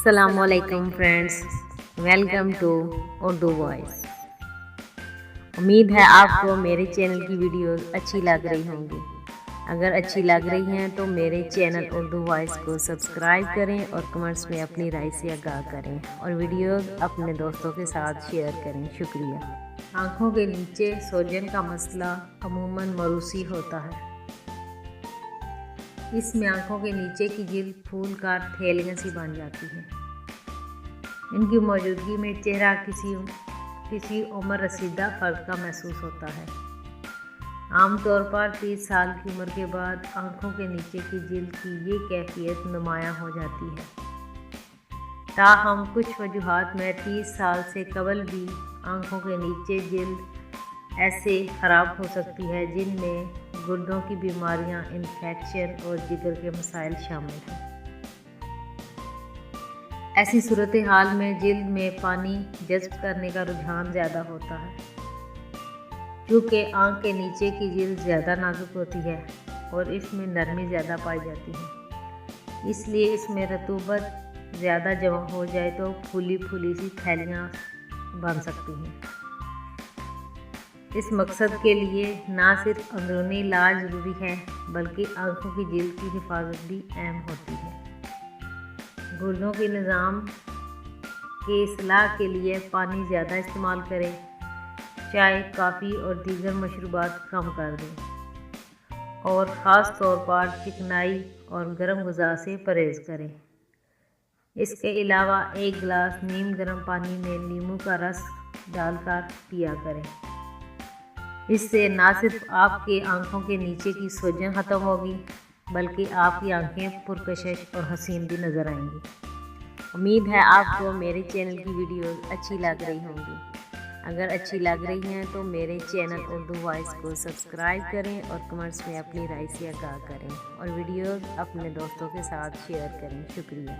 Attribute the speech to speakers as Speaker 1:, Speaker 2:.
Speaker 1: السلام علیکم friends, welcome to Urdu voice. امید ہے آپ کو میرے چینل کی ویڈیوز اچھی لگ رہی ہوں گی۔ اگر اچھی لگ رہی ہیں تو میرے چینل اردو وائس کو سبسکرائب کریں اور کمنٹس میں اپنی رائے سے آگاہ کریں اور ویڈیوز اپنے دوستوں کے ساتھ شیئر کریں۔ شکریہ۔ آنکھوں کے نیچے سوجن کا مسئلہ عموماً موروثی ہوتا ہے۔ اس میں آنکھوں کے نیچے کی جلد پھول کر تھیلیاں سی بن جاتی ہیں۔ ان کی موجودگی میں چہرہ کسی عمر رسیدہ فرد کا محسوس ہوتا ہے۔ عام طور پر 30 سال کی عمر کے بعد آنکھوں کے نیچے کی جلد کی یہ کیفیت نمایاں ہو جاتی ہے۔ تاہم کچھ وجوہات میں 30 سال سے قبل بھی آنکھوں کے نیچے جلد ایسے خراب ہو سکتی ہے جن میں گردوں کی بیماریاں، انفیکشن اور جگر کے مسائل شامل ہیں۔ ایسی صورتحال میں جلد میں پانی جذب کرنے کا رجحان زیادہ ہوتا ہے۔ کیونکہ آنکھ کے نیچے کی جلد زیادہ نازک ہوتی ہے اور اس میں نرمی زیادہ پائی جاتی ہے، اس لیے اس میں رطوبت زیادہ جمع ہو جائے تو پھولی پھولی سی تھیلیاں بن سکتی ہیں۔ اس مقصد کے لیے نہ صرف اندرونی علاج ضروری ہے بلکہ آنکھوں کی جلد کی حفاظت بھی اہم ہوتی ہے۔ گردوں کے نظام کی اصلاح کے لیے پانی زیادہ استعمال کریں، چائے، کافی اور دیگر مشروبات کم کر دیں اور خاص طور پر چکنائی اور گرم غذا سے پرہیز کریں۔ اس کے علاوہ ایک گلاس نیم گرم پانی میں لیموں کا رس ڈال کر پیا کریں۔ اس سے نہ صرف آپ کے آنکھوں کے نیچے کی سوجن ختم ہوگی بلکہ آپ کی آنکھیں پرکشش اور حسین بھی نظر آئیں گی۔ امید ہے آپ کو میرے چینل کی ویڈیوز اچھی لگ رہی ہوں گی۔ اگر اچھی لگ رہی ہیں تو میرے چینل اردو وائس کو سبسکرائب کریں اور کمنٹس میں اپنی رائے سے آگاہ کریں اور ویڈیوز اپنے دوستوں کے ساتھ شیئر کریں۔ شکریہ۔